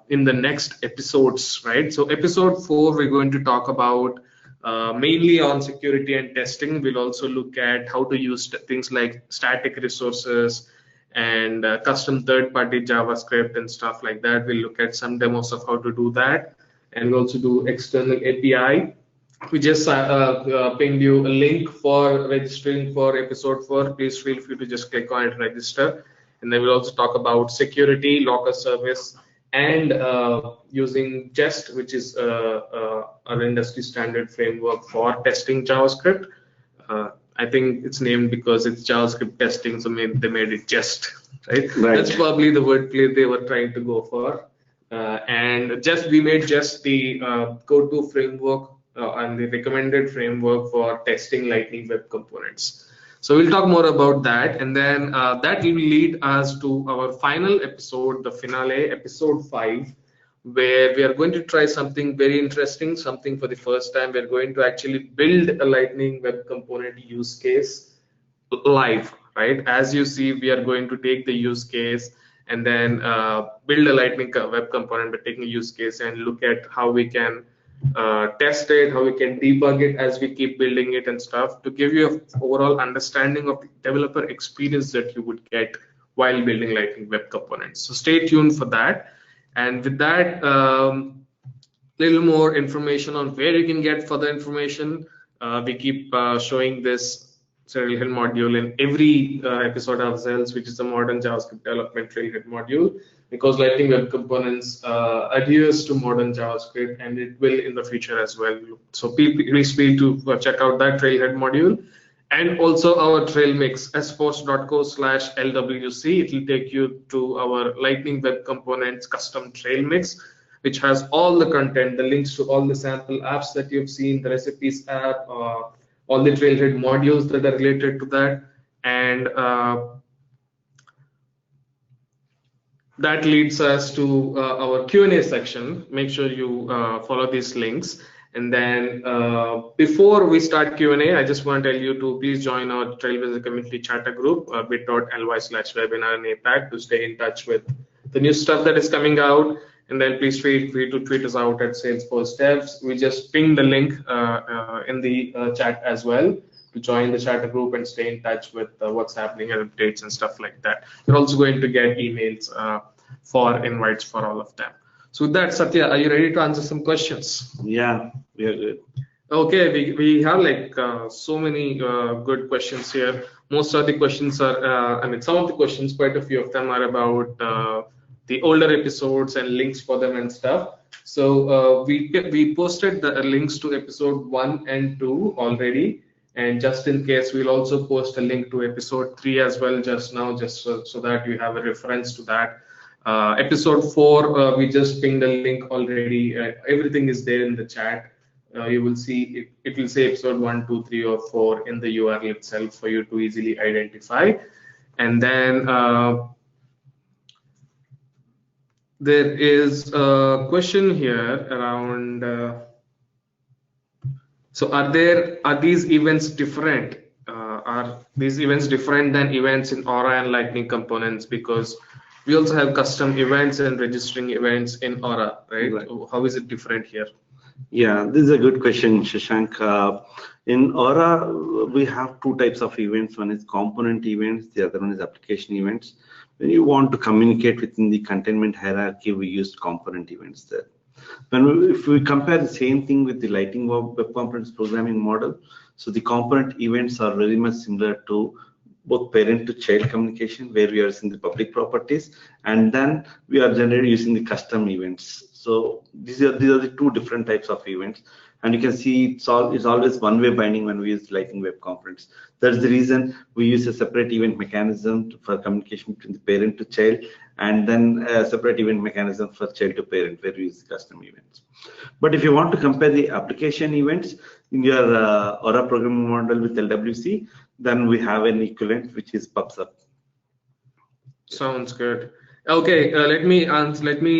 in the next episodes, right? So episode 4, we're going to talk about mainly on security and testing. We'll also look at how to use things like static resources and custom third-party JavaScript and stuff like that. We'll look at some demos of how to do that, and we'll also do external API. We just pinged you a link for registering for episode 4. Please feel free to just click on it and register. And then we'll also talk about security, locker service, and using Jest, which is an industry standard framework for testing JavaScript. I think it's named because it's JavaScript testing, so they made it Jest, right? That's probably the wordplay they were trying to go for. And we made Jest the go-to framework and the recommended framework for testing Lightning Web Components. So we'll talk more about that, and then that will lead us to our final episode, the finale, episode 5, where we are going to try something very interesting, something for the first time. We're going to actually build a Lightning Web Component use case live, right? As you see, we are going to take the use case and then build a Lightning Web Component by taking a use case and look at how we can test it, how we can debug it as we keep building it and stuff, to give you an overall understanding of the developer experience that you would get while building Lightning Web Components. So stay tuned for that. And with that, little more information on where you can get further information. We keep showing this Trailhead module in every episode of Zells, which is the modern JavaScript development Trailhead module, because Lightning Web Components adheres to modern JavaScript, and it will in the future as well. So please feel to check out that Trailhead module. And also our trail mix, sforce.co/LWC. It will take you to our Lightning Web Components custom trail mix, which has all the content, the links to all the sample apps that you've seen, the recipes app, all the Trailhead modules that are related to that. And that leads us to our Q&A section. Make sure you follow these links. And then before we start Q&A, I just want to tell you to please join our Trailblazer community chatter group, bit.ly/webinar in APAC, to stay in touch with the new stuff that is coming out. And then please feel free to tweet us out at Salesforce Devs. We just pinged the link in the chat as well to join the chatter group and stay in touch with what's happening and updates and stuff like that. You're also going to get emails for invites for all of them. So with that, Satya, are you ready to answer some questions? Yeah, we are good. Okay, we have like so many good questions here. Most of the questions are, some of the questions, quite a few of them are about the older episodes and links for them and stuff. So we posted the links to episode 1 and 2 already. And just in case, we'll also post a link to episode 3 as well just now, just so that you have a reference to that. Episode 4, we just pinged a link already. Everything is there in the chat. You will see it will say episode 1, 2, 3, or 4 in the URL itself for you to easily identify. And then there is a question here around. So are these events different? Are these events different than events in Aura and Lightning Components? Because we also have custom events and registering events in Aura, right? How is it different here? Yeah, this is a good question, Shashank. In Aura, we have two types of events. One is component events, the other one is application events. When you want to communicate within the containment hierarchy, we use component events there. If we compare the same thing with the Lightning Web Components programming model, so the component events are very much similar to both parent to child communication, where we are using the public properties, and then we are generally using the custom events. So these are the two different types of events, and you can see it's always one-way binding when we use Lightning Web Components. That's the reason we use a separate event mechanism for communication between the parent to child, and then a separate event mechanism for child to parent, where we use custom events. But if you want to compare the application events in your Aura programming model with LWC, then we have an equivalent, which is PubSub. Sounds good. Okay, let me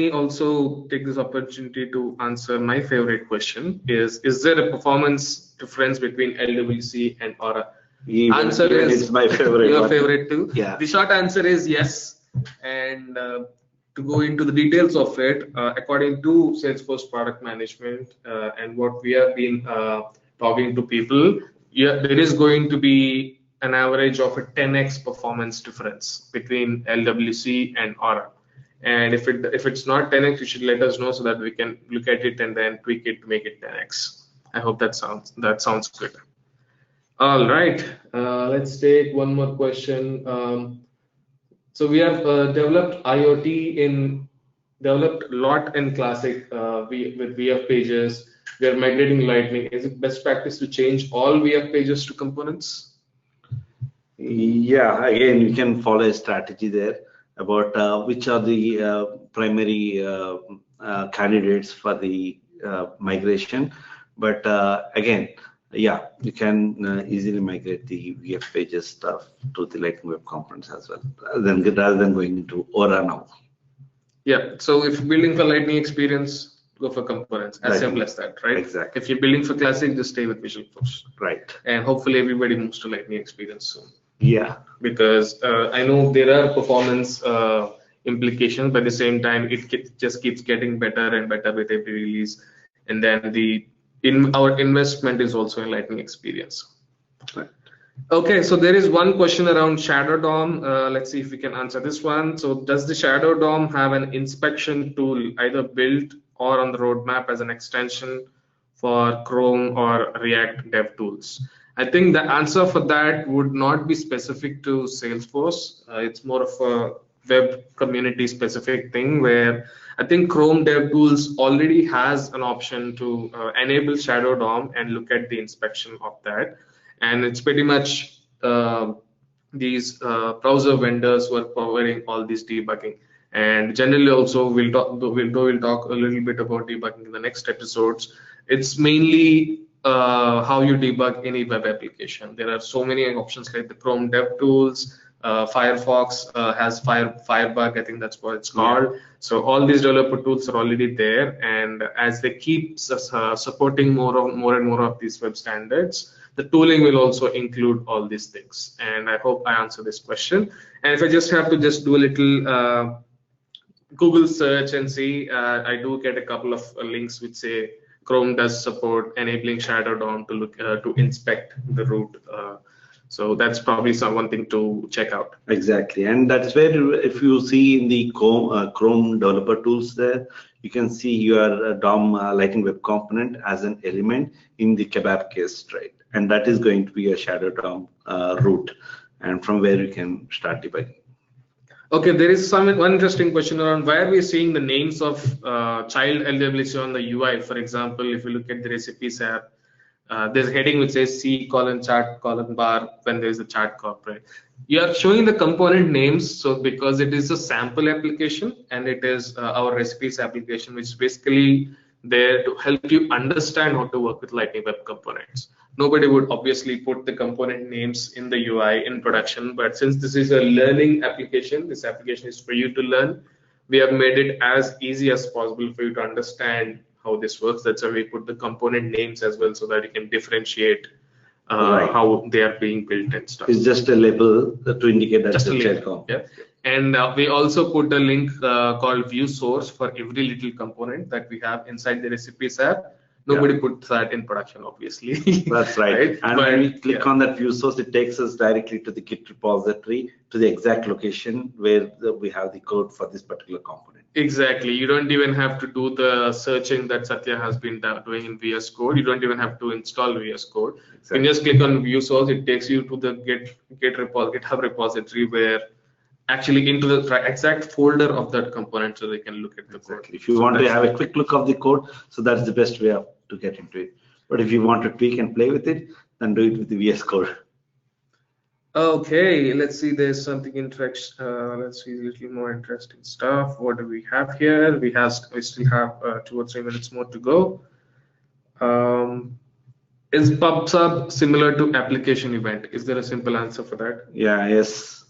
also take this opportunity to answer my favorite question. Is there a performance difference between LWC and Aura? Answer is my favorite. Your favorite too? Yeah. The short answer is yes. And to go into the details of it, according to Salesforce product management and what we have been talking to people, there is going to be an average of a 10x performance difference between LWC and Aura. And if it's not 10x, you should let us know so that we can look at it and then tweak it to make it 10x. I hope that sounds good. All right, let's take one more question. So we have developed a lot in Classic with VF pages. We are migrating Lightning. Is it best practice to change all VF pages to components? Yeah, again, you can follow a strategy there about which are the primary candidates for the migration. But again, yeah, you can easily migrate the VF pages stuff to the Lightning Web Components as well, rather than going into Aura now. Yeah, so if you're building for Lightning experience, go for components. As simple as that, right? Exactly. If you're building for Classic, just stay with Visualforce. Right. And hopefully everybody moves to Lightning experience soon. Yeah. Because I know there are performance implications, but at the same time, it just keeps getting better and better with every release. And then our investment is also in Lightning experience. Right. Okay, so there is one question around Shadow DOM. Let's see if we can answer this one. So does the Shadow DOM have an inspection tool either built or on the roadmap as an extension for Chrome or React dev tools? I think the answer for that would not be specific to Salesforce. It's more of a web community specific thing where I think Chrome DevTools already has an option to enable Shadow DOM and look at the inspection of that. And it's pretty much these browser vendors who are providing all this debugging. And generally also we'll talk a little bit about debugging in the next episodes. It's mainly how you debug any web application. There are so many options like the Chrome DevTools, Firefox has Firebug, I think that's what it's called. Yeah. So all these developer tools are already there, and as they keep supporting more and more of these web standards, the tooling will also include all these things. And I hope I answer this question. And if I just have to just do a little Google search and see, I do get a couple of links which say Chrome does support enabling Shadow DOM to look to inspect the root. So that's probably one thing to check out. Exactly, and that's where if you see in the Chrome developer tools there, you can see your DOM Lightning Web Component as an element in the kebab case, right? And that is going to be a Shadow DOM root, and from where you can start debugging. Okay, there is one interesting question around why are we seeing the names of child LWC on the UI. For example, if you look at the recipes app, there's a heading which says C:\chart:\bar when there's a chart corp, right? You are showing the component names, so because it is a sample application and it is our recipes application, which is basically there to help you understand how to work with Lightning Web Components. Nobody would obviously put the component names in the UI in production, but since this is a learning application, this application is for you to learn, we have made it as easy as possible for you to understand how this works. That's why we put the component names as well, so that you can differentiate right, how they are being built and stuff. It's just a label to indicate that just a label. Yeah. And we also put a link called view source for every little component that we have inside the recipes app. Nobody puts that in production, obviously. That's right. And when we click on that view source, it takes us directly to the Git repository, to the exact location where we have the code for this particular component. Exactly. You don't even have to do the searching that Satya has been doing in VS Code. You don't even have to install VS Code. Exactly. You can just click on view source. It takes you to the GitHub repository where actually into the exact folder of that component, so they can look at the code. If you want to have a quick look of the code, so that's the best way to get into it. But if you want to tweak and play with it, then do it with the VS Code. Okay, let's see. There's something interesting. Let's see a little more interesting stuff. What do we have here? We still have 2 or 3 minutes more to go. Is PubSub similar to application event? Is there a simple answer for that? Yeah. Yes.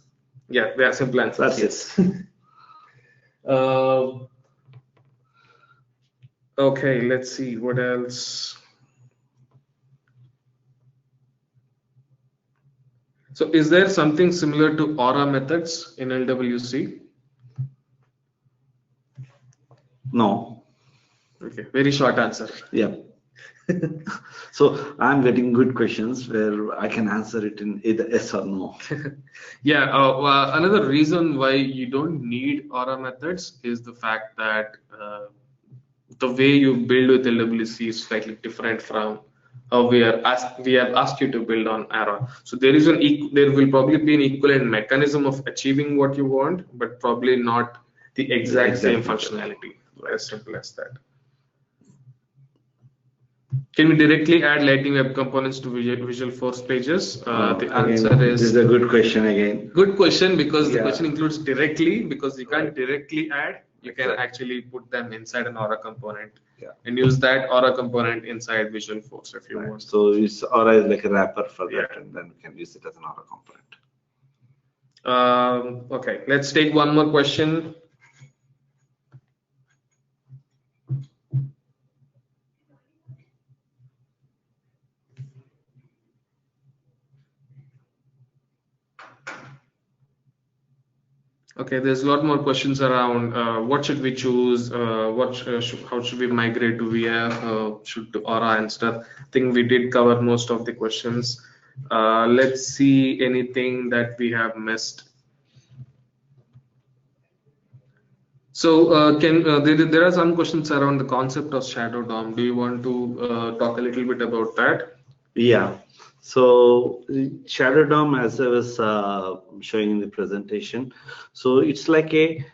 Yeah, there are simple answers. That's yes. Okay, let's see what else. So is there something similar to Aura methods in LWC? No. Okay, very short answer. Yeah. So I'm getting good questions where I can answer it in either yes or no. Yeah, another reason why you don't need Aura methods is the fact that the way you build with LWC is slightly different from how we have asked you to build on Aura. So there will probably be an equivalent mechanism of achieving what you want, but probably not the exact same functionality. As simple as that. Can we directly add Lightning Web Components to Visualforce pages? The answer is... This is a good question again. Good question, because the question includes directly, because you can't directly add. You can actually put them inside an Aura component and use that Aura component inside Visualforce if you want. So Aura is like a wrapper for that, and then we can use it as an Aura component. Okay, let's take one more question. Okay, there's a lot more questions around what should we choose, how should we migrate to VF, should to Aura and stuff. I think we did cover most of the questions. Let's see anything that we have missed. So there are some questions around the concept of Shadow DOM. Do you want to talk a little bit about that? Yeah. So Shadow DOM, as I was showing in the presentation, so it's like a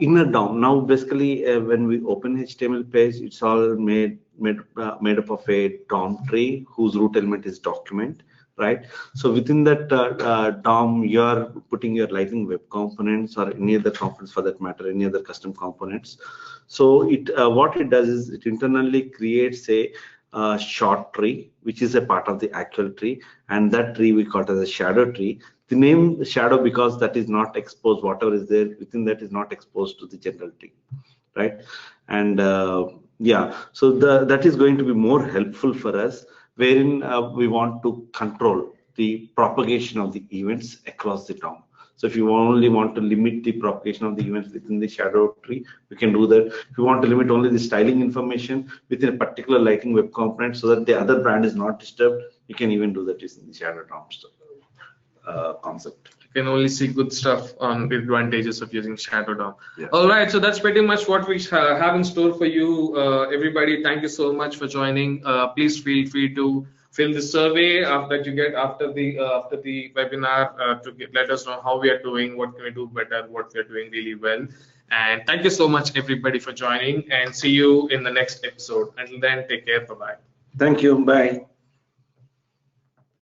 inner DOM. Now, basically, when we open HTML page, it's all made up of a DOM tree whose root element is document, right? So within that DOM, you're putting your Lightning Web Components or any other components for that matter, any other custom components. So it what it does is it internally creates a short tree, which is a part of the actual tree, and that tree we call it as a shadow tree. The name shadow because that is not exposed, whatever is there within that is not exposed to the general tree, right? And yeah, so that is going to be more helpful for us, wherein we want to control the propagation of the events across the DOM. So if you only want to limit the propagation of the events within the shadow tree, we can do that. If you want to limit only the styling information within a particular Lightning Web Component so that the other brand is not disturbed, you can even do that using the shadow DOM concept. You can only see good stuff on the advantages of using Shadow DOM. Yeah. All right, so that's pretty much what we have in store for you, everybody. Thank you so much for joining. Please feel free to fill the survey that you get after the webinar to let us know how we are doing, what can we do better, what we are doing really well. And thank you so much, everybody, for joining. And see you in the next episode. Until then, take care. Bye bye. Thank you. Bye.